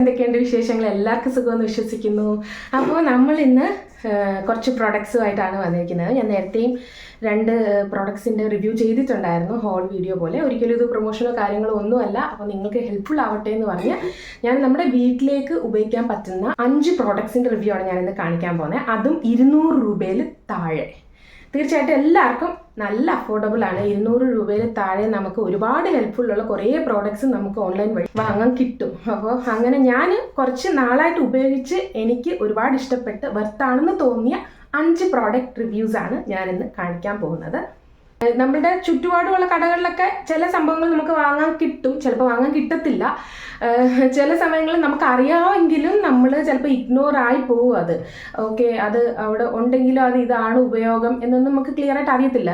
എന്തൊക്കെയുണ്ട് വിശേഷങ്ങൾ? എല്ലാവർക്കും സുഖമെന്ന് വിശ്വസിക്കുന്നു. അപ്പോൾ നമ്മൾ ഇന്ന് കുറച്ച് പ്രൊഡക്ട്സുമായിട്ടാണ് വന്നിരിക്കുന്നത്. ഞാൻ നേരത്തെയും 2 പ്രൊഡക്ട്സിൻ്റെ റിവ്യൂ ചെയ്തിട്ടുണ്ടായിരുന്നു, ഹോൾ വീഡിയോ പോലെ. ഒരിക്കലും ഇത് പ്രൊമോഷനോ കാര്യങ്ങളോ ഒന്നുമല്ല. അപ്പോൾ നിങ്ങൾക്ക് ഹെൽപ്ഫുൾ ആവട്ടെ എന്ന് പറഞ്ഞ് ഞാൻ നമ്മുടെ വീട്ടിലേക്ക് ഉപയോഗിക്കാൻ പറ്റുന്ന 5 പ്രൊഡക്ട്സിൻ്റെ റിവ്യൂ ആണ് ഞാനിന്ന് കാണിക്കാൻ പോകുന്നത്. അതും 200 രൂപയിൽ താഴെ. തീർച്ചയായിട്ടും എല്ലാവർക്കും നല്ല അഫോർഡബിൾ ആണ്. 200 രൂപയിൽ താഴെ നമുക്ക് ഒരുപാട് ഹെൽപ്ഫുള്ളുള്ള കുറേ പ്രോഡക്ട്സ് നമുക്ക് ഓൺലൈൻ വഴി വാങ്ങാൻ കിട്ടും. അപ്പോൾ അങ്ങനെ ഞാൻ കുറച്ച് നാളായിട്ട് ഉപയോഗിച്ച് എനിക്ക് ഒരുപാട് ഇഷ്ടപ്പെട്ട് വർത്താണെന്ന് തോന്നിയ 5 പ്രോഡക്റ്റ് റിവ്യൂസാണ് ഞാനിന്ന് കാണിക്കാൻ പോകുന്നത്. നമ്മുടെ ചുറ്റുപാടുമുള്ള കടകളിലൊക്കെ ചില സംഭവങ്ങൾ നമുക്ക് വാങ്ങാൻ കിട്ടും, ചിലപ്പോൾ വാങ്ങാൻ കിട്ടത്തില്ല. ചില സമയങ്ങളിൽ നമുക്ക് അറിയാമെങ്കിലും നമ്മൾ ചിലപ്പോൾ ഇഗ്നോർ ആയി പോകും. ഓക്കെ, അത് അവിടെ ഉണ്ടെങ്കിലും അത് ഇതാണ് ഉപയോഗം എന്നൊന്നും നമുക്ക് ക്ലിയർ ആയിട്ട് അറിയത്തില്ല.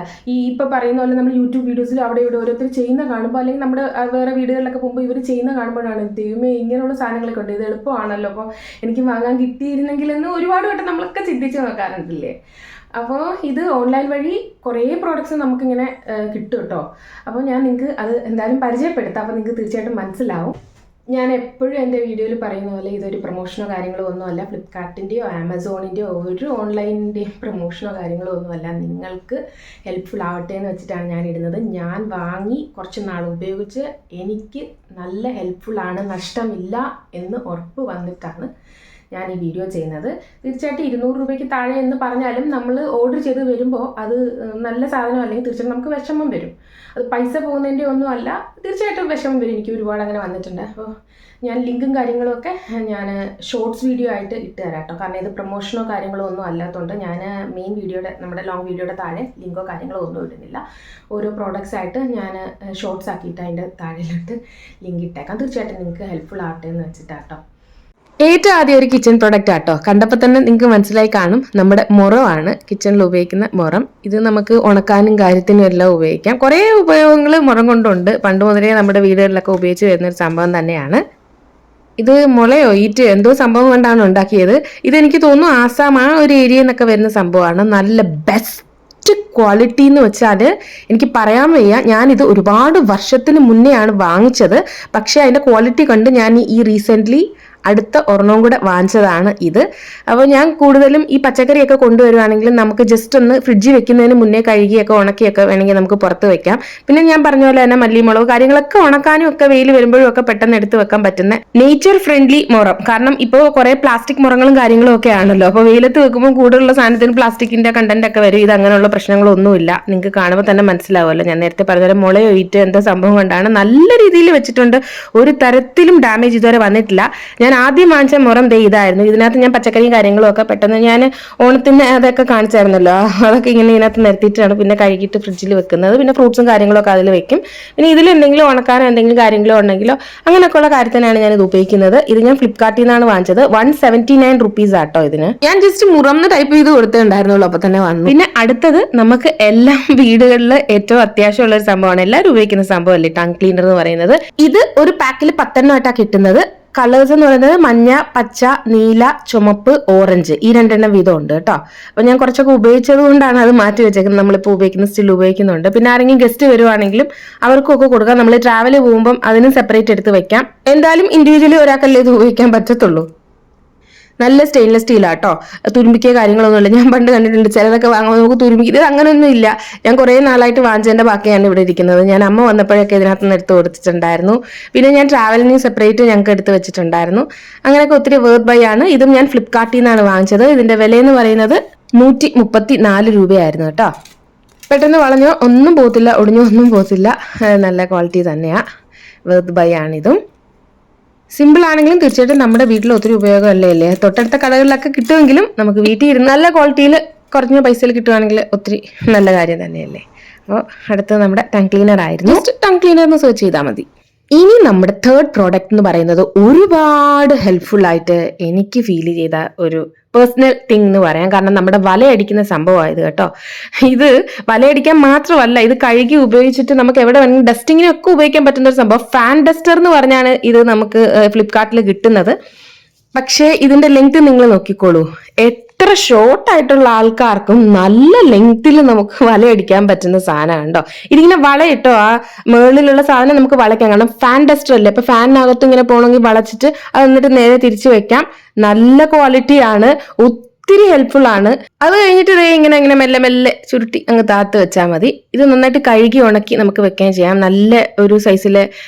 ഇപ്പോൾ പറയുന്ന പോലെ നമ്മൾ യൂട്യൂബ് വീഡിയോസിൽ അവിടെ ഇവിടെ ഓരോരുത്തർ ചെയ്യുന്ന കാണുമ്പോൾ, അല്ലെങ്കിൽ നമ്മുടെ വേറെ വീടുകളിലൊക്കെ പോകുമ്പോൾ ഇവർ ചെയ്യുന്ന കാണുമ്പോഴാണ് ദൈവമേ ഇങ്ങനെയുള്ള സാധനങ്ങളൊക്കെ ഉണ്ട്, ഇത് എളുപ്പമാണല്ലോ, അപ്പോൾ എനിക്ക് വാങ്ങാൻ കിട്ടിയിരുന്നെങ്കിലെന്ന് ഒരുപാട് വട്ടം നമ്മളൊക്കെ ചിന്തിച്ച് നോക്കാറുണ്ടല്ലേ. അപ്പോൾ ഇത് ഓൺലൈൻ വഴി കുറേ പ്രോഡക്റ്റ്സ് നമുക്കിങ്ങനെ കിട്ടും കേട്ടോ. അപ്പോൾ ഞാൻ നിങ്ങൾക്ക് അത് എന്തായാലും പരിചയപ്പെടുത്താം, അപ്പോൾ നിങ്ങൾക്ക് തീർച്ചയായിട്ടും മനസ്സിലാവും. ഞാൻ എപ്പോഴും എൻ്റെ വീഡിയോയിൽ പറയുന്ന പോലെ ഇതൊരു പ്രൊമോഷനോ കാര്യങ്ങളോ ഒന്നുമല്ല. ഫ്ലിപ്കാർട്ടിൻ്റെയോ ആമസോണിൻ്റെയോ ഒരു ഓൺലൈനിൻ്റെയും പ്രൊമോഷനോ കാര്യങ്ങളോ ഒന്നുമല്ല. നിങ്ങൾക്ക് ഹെൽപ്ഫുൾ ആവട്ടെ എന്ന് വെച്ചിട്ടാണ് ഞാൻ ഇടുന്നത്. ഞാൻ വാങ്ങി കുറച്ച് നാൾ ഉപയോഗിച്ച് എനിക്ക് നല്ല ഹെൽപ്ഫുള്ളാണ്, നഷ്ടമില്ല എന്ന് ഉറപ്പ് വന്നിട്ടാണ് ഞാൻ ഈ വീഡിയോ ചെയ്യുന്നത്. തീർച്ചയായിട്ടും 200 രൂപയ്ക്ക് താഴെ എന്ന് പറഞ്ഞാലും നമ്മൾ ഓർഡർ ചെയ്ത് വരുമ്പോൾ അത് നല്ല സാധനം അല്ലെങ്കിൽ തീർച്ചയായിട്ടും നമുക്ക് വിഷമം വരും. അത് പൈസ പോകുന്നതിൻ്റെ ഒന്നും അല്ല, തീർച്ചയായിട്ടും വിഷമം വരും. എനിക്ക് ഒരുപാട് അങ്ങനെ വന്നിട്ടുണ്ട്. അപ്പോൾ ഞാൻ ലിങ്കും കാര്യങ്ങളുമൊക്കെ ഞാൻ ഷോർട്സ് വീഡിയോ ആയിട്ട് ഇട്ട് തരാം കേട്ടോ. കാരണം ഇത് പ്രൊമോഷനോ കാര്യങ്ങളോ ഒന്നും അല്ലാത്തതുകൊണ്ട് ഞാൻ മെയിൻ വീഡിയോയുടെ, നമ്മുടെ ലോങ് വീഡിയോയുടെ താഴെ ലിങ്കോ കാര്യങ്ങളോ ഒന്നും ഇടുന്നില്ല. ഓരോ പ്രോഡക്റ്റ്സ് ആയിട്ട് ഞാൻ ഷോർട്സ് ആക്കിയിട്ട് അതിൻ്റെ താഴെയിലോട്ട് ലിങ്ക് ഇട്ടേക്കാം. തീർച്ചയായിട്ടും നിങ്ങൾക്ക് ഹെൽപ്ഫുൾ ആവട്ടെ എന്ന് വെച്ചിട്ടാട്ടോ. ഏറ്റവും ആദ്യം ഒരു കിച്ചൺ പ്രൊഡക്റ്റ് ആട്ടോ. കണ്ടപ്പോൾ തന്നെ നിങ്ങൾക്ക് മനസ്സിലായി കാണും, നമ്മുടെ മുറമാണ്, കിച്ചണിൽ ഉപയോഗിക്കുന്ന മുറം. ഇത് നമുക്ക് ഉണക്കാനും കാര്യത്തിനും എല്ലാം ഉപയോഗിക്കാം. കുറേ ഉപയോഗങ്ങൾ മുറം കൊണ്ടുണ്ട്. പണ്ട് മുതലേ നമ്മുടെ വീടുകളിലൊക്കെ ഉപയോഗിച്ച് വരുന്നൊരു സംഭവം തന്നെയാണ് ഇത്. മുളയോ ഈറ്റ് എന്തോ സംഭവം കൊണ്ടാണ് ഉണ്ടാക്കിയത്. ഇതെനിക്ക് തോന്നുന്നു ആസാം ആ ഒരു ഏരിയയിൽ നിന്നൊക്കെ വരുന്ന സംഭവമാണ്. നല്ല ബെസ്റ്റ് ക്വാളിറ്റി എന്ന് വെച്ചാൽ എനിക്ക് പറയാൻ വയ്യ. ഞാനിത് ഒരുപാട് വർഷത്തിന് മുന്നെയാണ് വാങ്ങിച്ചത്. പക്ഷേ അതിൻ്റെ ക്വാളിറ്റി കണ്ട് ഞാൻ ഈ റീസെൻ്റ്ലി അടുത്ത ഒരെണ്ണം കൂടെ വാങ്ങിച്ചതാണ് ഇത്. അപ്പോൾ ഞാൻ കൂടുതലും ഈ പച്ചക്കറിയൊക്കെ കൊണ്ടുവരുവാണെങ്കിലും നമുക്ക് ജസ്റ്റ് ഒന്ന് ഫ്രിഡ്ജിൽ വെക്കുന്നതിന് മുന്നേ കഴുകിയൊക്കെ ഉണക്കിയൊക്കെ വേണമെങ്കിൽ നമുക്ക് പുറത്ത് വെക്കാം. പിന്നെ ഞാൻ പറഞ്ഞ പോലെ തന്നെ മല്ലിമുളക് കാര്യങ്ങളൊക്കെ ഉണക്കാനും ഒക്കെ വെയിൽ വരുമ്പോഴും ഒക്കെ പെട്ടെന്ന് എടുത്ത് വെക്കാൻ പറ്റുന്ന നേച്ചർ ഫ്രണ്ട്ലി മുറം. കാരണം ഇപ്പോൾ കുറേ പ്ലാസ്റ്റിക് മുറങ്ങളും കാര്യങ്ങളും ഒക്കെ ആണല്ലോ. അപ്പോൾ വെയിലത്ത് വെക്കുമ്പോൾ കൂടുതലുള്ള സാധനത്തിന് പ്ലാസ്റ്റിക്കിന്റെ കണ്ടന്റ് ഒക്കെ വരും. ഇത് അങ്ങനെയുള്ള പ്രശ്നങ്ങളൊന്നുമില്ല. നിങ്ങൾക്ക് കാണുമ്പോൾ തന്നെ മനസ്സിലാവുമല്ലോ. ഞാൻ നേരത്തെ പറഞ്ഞ മുളയോ ഈറ്റ് എന്തോ സംഭവം കൊണ്ടാണ് നല്ല രീതിയിൽ വെച്ചിട്ടുണ്ട്. ഒരു തരത്തിലും ഡാമേജ് ഇതുവരെ വന്നിട്ടില്ല. ഞാൻ ആദ്യം വാങ്ങിച്ച മുറം ഇതായിരുന്നു. ഇതിനകത്ത് ഞാൻ പച്ചക്കറിയും കാര്യങ്ങളും ഒക്കെ പെട്ടെന്ന് ഞാൻ ഓണത്തിന് അതൊക്കെ കാണിച്ചായിരുന്നല്ലോ, അതൊക്കെ ഇങ്ങനെ ഇതിനകത്ത് നിരത്തിയിട്ടാണ് പിന്നെ കഴുകിയിട്ട് ഫ്രിഡ്ജിൽ വെക്കുന്നത്. പിന്നെ ഫ്രൂട്ട്സും കാര്യങ്ങളൊക്കെ അതിൽ വെക്കും. പിന്നെ ഇതിൽ എന്തെങ്കിലും ഉണക്കാനോ എന്തെങ്കിലും കാര്യങ്ങളോ ഉണ്ടെങ്കിലോ അങ്ങനെയൊക്കെയുള്ള കാര്യത്തിനാണ് ഞാൻ ഇത് ഉപയോഗിക്കുന്നത്. ഇത് ഞാൻ ഫ്ലിപ്കാർട്ടിൽ നിന്നാണ് വാങ്ങിച്ചത്. 179 റുപ്പീസ് ആട്ടോ ഇതിന്. ഞാൻ ജസ്റ്റ് മുറന്ന് ടൈപ്പ് ചെയ്ത് കൊടുത്തിട്ടുണ്ടായിരുന്നുള്ളൂ, അപ്പൊ തന്നെ വന്നു. പിന്നെ അടുത്തത് നമുക്ക് എല്ലാ വീടുകളിൽ ഏറ്റവും അത്യാവശ്യമുള്ള ഒരു സംഭവമാണ്, എല്ലാവരും ഉപയോഗിക്കുന്ന സംഭവമല്ലേ, ടങ് ക്ലീനർ എന്ന് പറയുന്നത്. ഇത് ഒരു പാക്കിൽ 10 ആയിട്ടാണ് കിട്ടുന്നത്. കളേഴ്സ് എന്ന് പറയുന്നത് മഞ്ഞ, പച്ച, നീല, ചുമപ്പ്, ഓറഞ്ച്, ഈ 2 വീതം ഉണ്ട് കേട്ടോ. അപ്പൊ ഞാൻ കുറച്ചൊക്കെ ഉപയോഗിച്ചത് കൊണ്ടാണ് അത് മാറ്റി വെച്ചേക്കുന്നത്. നമ്മളിപ്പോൾ ഉപയോഗിക്കുന്ന സ്റ്റിൽ ഉപയോഗിക്കുന്നുണ്ട്. പിന്നെ ആരെങ്കിലും ഗസ്റ്റ് വരുവാണെങ്കിലും അവർക്കൊക്കെ കൊടുക്കാം. നമ്മൾ ട്രാവൽ പോകുമ്പോൾ അതിനും സെപ്പറേറ്റ് എടുത്ത് വെക്കാം. എന്തായാലും ഇൻഡിവിജ്വലി ഒരാൾക്കല്ലേ ഇത് ഉപയോഗിക്കാൻ പറ്റത്തുള്ളൂ. നല്ല സ്റ്റെയിൻലെസ് സ്റ്റീലാട്ടോ, തുരുമ്പിക്കുക കാര്യങ്ങളൊന്നുമില്ല. ഞാൻ പണ്ട് കണ്ടിട്ടുണ്ട് ചിലതൊക്കെ വാങ്ങുമ്പോൾ നമുക്ക് തുരുമ്പിക്കുക, അങ്ങനെയൊന്നും ഇല്ല. ഞാൻ കുറേ നാളായിട്ട് വാങ്ങിച്ചതിൻ്റെ ബാക്കിയാണ് ഇവിടെ ഇരിക്കുന്നത്. ഞാൻ അമ്മ വന്നപ്പോഴൊക്കെ ഇതിനകത്ത് നിന്ന് എടുത്ത് കൊടുത്തിട്ടുണ്ടായിരുന്നു. പിന്നെ ഞാൻ ട്രാവലിന് സെപ്പറേറ്റ് ഞങ്ങൾക്ക് എടുത്ത് വെച്ചിട്ടുണ്ടായിരുന്നു. അങ്ങനെയൊക്കെ ഒത്തിരി വേർത്ത് ബൈ ആണ്. ഇതും ഞാൻ ഫ്ലിപ്കാർട്ടിൽ നിന്നാണ് വാങ്ങിച്ചത്. ഇതിൻ്റെ വിലയെന്ന് പറയുന്നത് 134 രൂപയായിരുന്നു കേട്ടോ. പെട്ടെന്ന് വളഞ്ഞോ ഒന്നും പോകത്തില്ല, ഒടിഞ്ഞോ ഒന്നും പോകത്തില്ല. നല്ല ക്വാളിറ്റി തന്നെയാണ്. വേർത്ത് ബൈ ആണിതും. സിമ്പിൾ ആണെങ്കിലും തീർച്ചയായിട്ടും നമ്മുടെ വീട്ടിൽ ഒത്തിരി ഉപയോഗമല്ലേ. തൊട്ടടുത്ത കടകളിലൊക്കെ കിട്ടുമെങ്കിലും നമുക്ക് വീട്ടിൽ ഇരുന്ന് നല്ല ക്വാളിറ്റിയിൽ കുറഞ്ഞ പൈസയിൽ കിട്ടുവാണെങ്കിൽ ഒത്തിരി നല്ല കാര്യം തന്നെയല്ലേ. അപ്പോൾ അടുത്തത് നമ്മുടെ ടങ് ക്ലീനർ ആയിരുന്നു. ജസ്റ്റ് ടങ് ക്ലീനർ എന്ന് സെർച്ച് ചെയ്താൽ മതി. ഇനി നമ്മുടെ തേർഡ് പ്രോഡക്റ്റ് എന്ന് പറയുന്നത് ഒരുപാട് ഹെൽപ്ഫുൾ ആയിട്ട് എനിക്ക് ഫീൽ ചെയ്ത ഒരു പേഴ്സണൽ തിങ് എന്ന് പറയാം. കാരണം നമ്മുടെ വലയടിക്കുന്ന സംഭവമായത് കേട്ടോ. ഇത് വലയടിക്കാൻ മാത്രമല്ല, ഇത് കഴുകി ഉപയോഗിച്ചിട്ട് നമുക്ക് എവിടെ വേണമെങ്കിലും ഡസ്റ്റിങ്ങിനൊക്കെ ഉപയോഗിക്കാൻ പറ്റുന്ന ഒരു സംഭവം. ഫാൻ ഡസ്റ്റർ എന്ന് പറഞ്ഞാണ് ഇത് നമുക്ക് ഫ്ലിപ്കാർട്ടിൽ കിട്ടുന്നത്. പക്ഷേ ഇതിന്റെ ലെങ്ത് നിങ്ങൾ നോക്കിക്കോളൂ, എത്ര ഷോർട്ടായിട്ടുള്ള ആൾക്കാർക്കും നല്ല ലെങ്ത്തിൽ നമുക്ക് വലയടിക്കാൻ പറ്റുന്ന സാധനം ഉണ്ടോ. ഇതിങ്ങനെ വളയിട്ടോ ആ മുകളിലുള്ള സാധനം നമുക്ക് വളയ്ക്കാം. കാരണം ഫാൻ ഡസ്റ്റർ അല്ലേ, അപ്പൊ ഫാനിനകത്ത് ഇങ്ങനെ പോകണമെങ്കിൽ വളച്ചിട്ട് അത് എന്നിട്ട് നേരെ തിരിച്ചു വെക്കാം. നല്ല ക്വാളിറ്റിയാണ്, ഒത്തിരി ഹെൽപ്ഫുൾ ആണ്. അത് കഴിഞ്ഞിട്ട് ഇതേ ഇങ്ങനെ ഇങ്ങനെ മെല്ലെ മെല്ലെ ചുരുട്ടി അങ്ങ് താത്ത് വെച്ചാൽ മതി. ഇത് നന്നായിട്ട് കഴുകി ഉണക്കി നമുക്ക് വെക്കാൻ ചെയ്യാം. നല്ല ഒരു സൈസിലെ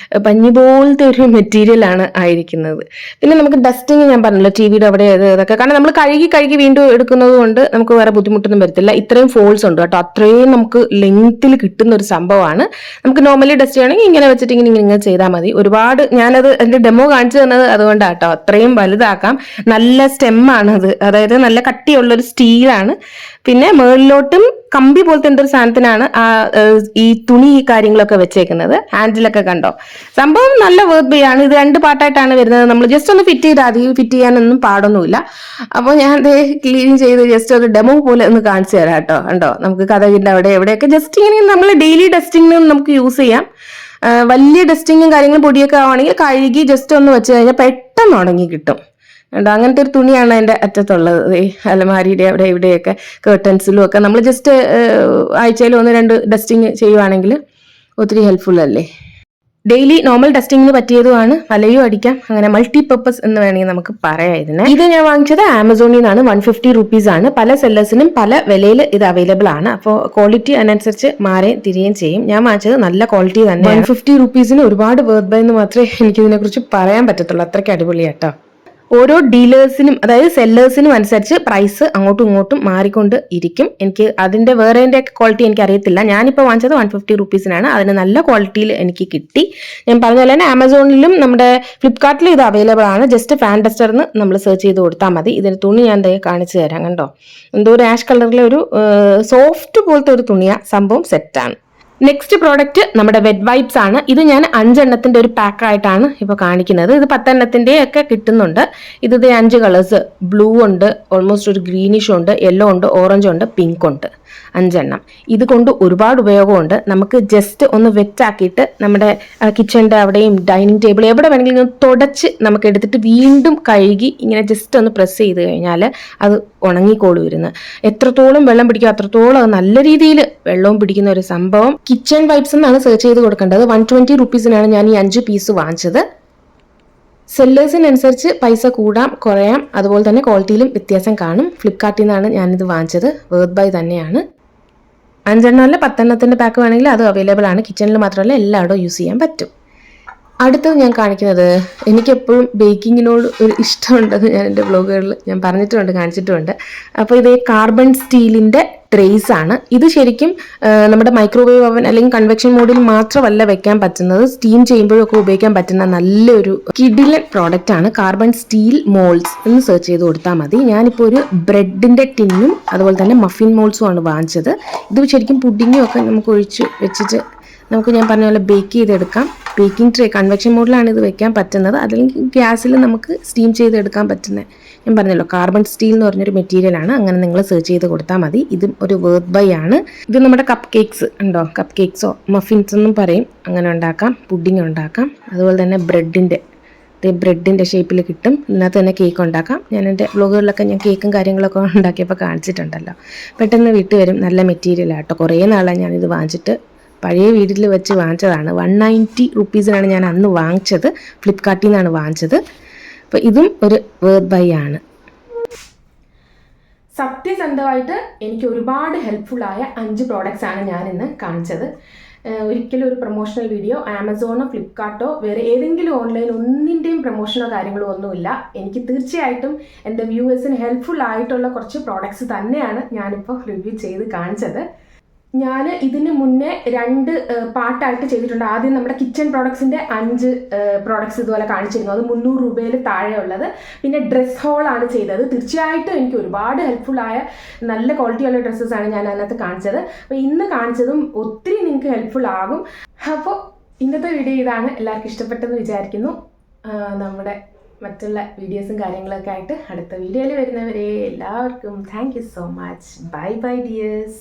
പഞ്ഞി പോലത്തെ ഒരു മെറ്റീരിയൽ ആണ് ആയിരിക്കുന്നത്. പിന്നെ നമുക്ക് ഡസ്റ്റിങ് ഞാൻ പറഞ്ഞല്ലോ, ടിവിയുടെ അവിടെ ഇതൊക്കെ, കാരണം നമ്മൾ കഴുകി വീണ്ടും എടുക്കുന്നത് കൊണ്ട് നമുക്ക് വേറെ ബുദ്ധിമുട്ടൊന്നും വരത്തില്ല. ഇത്രയും ഫോൾസ് ഉണ്ട് കേട്ടോ, അത്രയും നമുക്ക് ലെങ്ത്തിൽ കിട്ടുന്ന ഒരു സംഭവമാണ്. നമുക്ക് നോർമലി ഡസ്റ്റ് ചെയ്യണമെങ്കിൽ ഇങ്ങനെ വെച്ചിട്ട് ഇങ്ങനെ ചെയ്താൽ മതി. ഒരുപാട് ഞാനത് എൻ്റെ ഡെമോ കാണിച്ചു തന്നത് അതുകൊണ്ടാണ് കേട്ടോ, അത്രയും വലുതാക്കാം. നല്ല സ്റ്റെമ്മാണത്, അതായത് നല്ല കട്ടിയുള്ളൊരു സ്റ്റീലാണ്. പിന്നെ മുകളിലോട്ടും കമ്പി പോലത്തെ എന്തൊരു സാധനത്തിനാണ് ഈ തുണി ഈ കാര്യങ്ങളൊക്കെ വെച്ചേക്കുന്നത്. ഹാൻഡിലൊക്കെ കണ്ടോ, സംഭവം നല്ല വർത്ത് ബൈ ആണ്. ഇത് 2 പാർട്ടായിട്ടാണ് വരുന്നത്. നമ്മൾ ജസ്റ്റ് ഒന്ന് ഫിറ്റ് ചെയ്താൽ മതി, ഫിറ്റ് ചെയ്യാനൊന്നും പാടൊന്നുമില്ല. അപ്പോൾ ഞാൻ ക്ലീൻ ചെയ്ത് ജസ്റ്റ് ഒരു ഡെമോ പോലെ ഒന്ന് കാണിച്ചു തരാം കേട്ടോ. കണ്ടോ, നമുക്ക് കഥകിൻ്റെ അവിടെ എവിടെയൊക്കെ ജസ്റ്റ് ഇങ്ങനെ നമ്മൾ ഡെയിലി ഡസ്റ്റിങ്ങിനും നമുക്ക് യൂസ് ചെയ്യാം. വലിയ ഡസ്റ്റിങ്ങും കാര്യങ്ങളും പൊടിയൊക്കെ ആവുകയാണെങ്കിൽ കഴുകി ജസ്റ്റ് ഒന്ന് വെച്ച് കഴിഞ്ഞാൽ പെട്ടെന്ന് ഉണങ്ങി കിട്ടും. ഉണ്ടോ, അങ്ങനത്തെ ഒരു തുണിയാണ് അതിൻ്റെ അറ്റത്തുള്ളത്. അലമാരിയുടെ അവിടെ ഇവിടെയൊക്കെ കേർട്ടൻസിലും ഒക്കെ നമ്മൾ ജസ്റ്റ് ആഴ്ചയിൽ 1-2 ഡസ്റ്റിങ് ചെയ്യുവാണെങ്കിൽ ഒത്തിരി ഹെൽപ്ഫുൾ അല്ലേ. ഡെയിലി നോർമൽ ഡസ്റ്റിങ്ങിന് പറ്റിയതുമാണ്, വലയും അടിക്കാം. അങ്ങനെ മൾട്ടി പർപ്പസ് എന്ന് വേണമെങ്കിൽ നമുക്ക് പറയാം ഇതിനെ. ഇത് ഞാൻ വാങ്ങിച്ചത് ആമസോണിൽ നിന്നാണ്. 150 റുപ്പീസ് ആണ്. പല സെല്ലേഴ്സിനും പല വിലയിൽ ഇത് അവൈലബിൾ ആണ്. അപ്പോൾ ക്വാളിറ്റി അതിനനുസരിച്ച് മാറുകയും തിരികെയും ചെയ്യും. ഞാൻ വാങ്ങിച്ചത് നല്ല ക്വാളിറ്റി തന്നെ. 150 റുപ്പീസിന് ഒരുപാട് വർത്ത് ബൈ എന്ന് മാത്രമേ എനിക്കിതിനെ കുറിച്ച് പറയാൻ പറ്റത്തുള്ളൂ. അത്രയ്ക്ക് അടിപൊളിയാട്ടോ. ഓരോ ഡീലേഴ്സിനും അതായത് സെല്ലേഴ്സിനും അനുസരിച്ച് പ്രൈസ് അങ്ങോട്ടും ഇങ്ങോട്ടും മാറിക്കൊണ്ട് ഇരിക്കും. എനിക്ക് അതിൻ്റെ വേറെൻ്റെ ക്വാളിറ്റി എനിക്ക് അറിയത്തില്ല. ഞാനിപ്പോൾ വാങ്ങിച്ചത് 150 റുപ്പീസിനാണ്. അതിന് നല്ല ക്വാളിറ്റിയിൽ എനിക്ക് കിട്ടി. ഞാൻ പറഞ്ഞ പോലെ തന്നെ ആമസോണിലും നമ്മുടെ ഫ്ലിപ്കാർട്ടിലും ഇത് അവൈലബിൾ ആണ്. ജസ്റ്റ് ഫാൻ ഡസ്റ്ററിന് നമ്മൾ സെർച്ച് ചെയ്ത് കൊടുത്താൽ മതി. ഇതിന് തുണി ഞാൻ കാണിച്ചു തരാം. കണ്ടോ, എന്തോ ഒരു ആഷ് കളറിലെ ഒരു സോഫ്റ്റ് പോലത്തെ ഒരു തുണിയാണ്. സംഭവം സെറ്റാണ്. നെക്സ്റ്റ് പ്രോഡക്റ്റ് നമ്മുടെ വെറ്റ് വൈപ്സ് ആണ്. ഇത് ഞാൻ 5 എണ്ണത്തിന്റെ ഒരു പാക്ക് ആയിട്ടാണ് ഇപ്പോൾ കാണിക്കുന്നത്. ഇത് 10 എണ്ണത്തിന്റെ ഒക്കെ കിട്ടുന്നുണ്ട്. ഇത് 5 കളേഴ്സ്, ബ്ലൂ ഉണ്ട്, ഓൾമോസ്റ്റ് ഒരു ഗ്രീനിഷ് ഉണ്ട്, യെല്ലോ ഉണ്ട്, ഓറഞ്ച് ഉണ്ട്, പിങ്ക് ഉണ്ട്. 5 എണ്ണം. ഇത് കൊണ്ട് ഒരുപാട് ഉപയോഗമുണ്ട്. നമുക്ക് ജസ്റ്റ് ഒന്ന് വെറ്റാക്കിയിട്ട് നമ്മുടെ കിച്ചണിൻ്റെ അവിടെയും ഡൈനിങ് ടേബിൾ എവിടെ വേണമെങ്കിലും തുടച്ച് നമുക്ക് എടുത്തിട്ട് വീണ്ടും കഴുകി ഇങ്ങനെ ജസ്റ്റ് ഒന്ന് പ്രസ് ചെയ്ത് കഴിഞ്ഞാൽ അത് ഉണങ്ങിക്കോളും ഇരുന്ന്. എത്രത്തോളം വെള്ളം പിടിക്കും അത്രത്തോളം നല്ല രീതിയിൽ വെള്ളവും പിടിക്കുന്ന ഒരു സംഭവം. കിച്ചൺ വൈപ്സ് എന്നാണ് സെർച്ച് ചെയ്ത് കൊടുക്കേണ്ടത്. 120 റുപ്പീസിനാണ് ഞാൻ ഈ 5 പീസ് വാങ്ങിച്ചത്. സെല്ലേഴ്സിനനുസരിച്ച് പൈസ കൂടാം കുറയാം, അതുപോലെ തന്നെ ക്വാളിറ്റിയിലും വ്യത്യാസം കാണും. ഫ്ലിപ്കാർട്ടിൽ നിന്നാണ് ഞാനിത് വാങ്ങിച്ചത്. വർത്ത് ബൈ തന്നെയാണ്. 5 എണ്ണം അല്ല 10 എണ്ണത്തിൻ്റെ പാക്ക് വേണമെങ്കിൽ അത് അവൈലബിൾ ആണ്. കിച്ചണിൽ മാത്രമല്ല എല്ലായിടവും യൂസ് ചെയ്യാൻ പറ്റും. അടുത്തത് ഞാൻ കാണിക്കുന്നത്, എനിക്കെപ്പോഴും ബേക്കിങ്ങിനോട് ഒരു ഇഷ്ടമുണ്ടെന്ന് ഞാൻ എൻ്റെ ബ്ലോഗുകളിൽ ഞാൻ പറഞ്ഞിട്ടുമുണ്ട്, കാണിച്ചിട്ടുമുണ്ട്. അപ്പോൾ ഇത് കാർബൺ സ്റ്റീലിൻ്റെ ട്രേസ് ആണ്. ഇത് ശരിക്കും നമ്മുടെ മൈക്രോവേവ് ഓവൻ അല്ലെങ്കിൽ കൺവെക്ഷൻ മോഡിൽ മാത്രമല്ല വെക്കാൻ പറ്റുന്നത്, സ്റ്റീം ചെയ്യുമ്പോഴൊക്കെ ഉപയോഗിക്കാൻ പറ്റുന്ന നല്ലൊരു കിഡിലൻ പ്രോഡക്റ്റ് ആണ്. കാർബൺ സ്റ്റീൽ മോൾഡ്സ് എന്ന് സെർച്ച് ചെയ്ത് കൊടുത്താൽ മതി. ഞാനിപ്പോൾ ഒരു ബ്രെഡിൻ്റെ ടിന്നും അതുപോലെ തന്നെ മഫിൻ മോൾഡ്സും ആണ് വാങ്ങിച്ചത്. ഇത് ശരിക്കും പുഡിങ്ങും ഒക്കെ നമുക്ക് ഒഴിച്ച് വെച്ചിട്ട് നമുക്ക് ഞാൻ പറഞ്ഞ പോലെ ബേക്ക് ചെയ്തെടുക്കാം. ബേക്കിംഗ് ട്രേ കൺവെക്ഷൻ മോഡിലാണ് ഇത് വെക്കാൻ പറ്റുന്നത്, അല്ലെങ്കിൽ ഗ്യാസിൽ നമുക്ക് സ്റ്റീം ചെയ്തെടുക്കാൻ പറ്റുന്നത്. ഞാൻ പറഞ്ഞല്ലോ കാർബൺ സ്റ്റീൽ എന്ന് പറഞ്ഞൊരു മെറ്റീരിയലാണ്. അങ്ങനെ നിങ്ങൾ സെർച്ച് ചെയ്ത് കൊടുത്താൽ മതി. ഇതും ഒരു വർത്ത് ബൈ ആണ്. ഇത് നമ്മുടെ കപ്പ് കേക്ക്സ് ഉണ്ടോ, കപ്പ് കേക്ക്സോ മഫിൻസ് എന്നും പറയും, അങ്ങനെ ഉണ്ടാക്കാം. പുഡിങ് ഉണ്ടാക്കാം. അതുപോലെ തന്നെ ബ്രെഡിൻ്റെ ഷേപ്പിൽ കിട്ടും. ഇതിനകത്ത് തന്നെ കേക്ക് ഉണ്ടാക്കാം. ഞാൻ എൻ്റെ വ്ലോഗുകളിലൊക്കെ ഞാൻ കേക്കും കാര്യങ്ങളൊക്കെ ഉണ്ടാക്കിയപ്പോൾ കാണിച്ചിട്ടുണ്ടല്ലോ. പെട്ടെന്ന് വിട്ട് വരും. നല്ല മെറ്റീരിയലാട്ടോ. കുറേ നാളാണ് ഞാനിത് വാങ്ങിച്ചിട്ട്. പഴയ വീട്ടിൽ വെച്ച് വാങ്ങിച്ചതാണ്. 190 റുപ്പീസിനാണ് ഞാൻ അന്ന് വാങ്ങിച്ചത്. ഫ്ലിപ്കാർട്ടിൽ നിന്നാണ് വാങ്ങിച്ചത്. അപ്പോൾ ഇതും ഒരു വർത്ത് ബൈ ആണ്. സത്യസന്ധമായിട്ട് എനിക്ക് ഒരുപാട് ഹെൽപ്ഫുള്ളായ 5 പ്രോഡക്റ്റ്സ് ആണ് ഞാൻ ഇന്ന് കാണിച്ചത്. ഒരിക്കലും ഒരു പ്രൊമോഷണൽ വീഡിയോ ആമസോണോ ഫ്ലിപ്കാർട്ടോ വേറെ ഏതെങ്കിലും ഓൺലൈൻ ഒന്നിൻ്റെയും പ്രൊമോഷനോ കാര്യങ്ങളോ ഒന്നുമില്ല. എനിക്ക് തീർച്ചയായിട്ടും എൻ്റെ വ്യൂവേഴ്സിന് ഹെൽപ്ഫുൾ ആയിട്ടുള്ള കുറച്ച് പ്രോഡക്റ്റ്സ് തന്നെയാണ് ഞാനിപ്പോൾ റിവ്യൂ ചെയ്ത് കാണിച്ചത്. ഞാൻ ഇതിന് മുന്നേ 2 പാർട്ടായിട്ട് ചെയ്തിട്ടുണ്ട്. ആദ്യം നമ്മുടെ കിച്ചൺ പ്രോഡക്ട്സിൻ്റെ 5 പ്രോഡക്ട്സ് ഇതുപോലെ കാണിച്ചിരുന്നു. അത് 300 രൂപയിൽ താഴെയുള്ളത്. പിന്നെ ഡ്രസ് ഹോളാണ് ചെയ്തത്. തീർച്ചയായിട്ടും എനിക്ക് ഒരുപാട് ഹെൽപ്ഫുള്ളായ നല്ല ക്വാളിറ്റിയുള്ള ഡ്രസ്സസാണ് ഞാൻ അതിനകത്ത് കാണിച്ചത്. അപ്പോൾ ഇന്ന് കാണിച്ചതും ഒത്തിരി നിങ്ങൾക്ക് ഹെൽപ്ഫുൾ ആകും. അപ്പോൾ ഇന്നത്തെ വീഡിയോ ഇതാണ്. എല്ലാവർക്കും ഇഷ്ടപ്പെട്ടെന്ന് വിചാരിക്കുന്നു. നമ്മുടെ മറ്റുള്ള വീഡിയോസും കാര്യങ്ങളൊക്കെ ആയിട്ട് അടുത്ത വീഡിയോയിൽ വരുന്നവരെ എല്ലാവർക്കും thank you so much. Bye bye dears.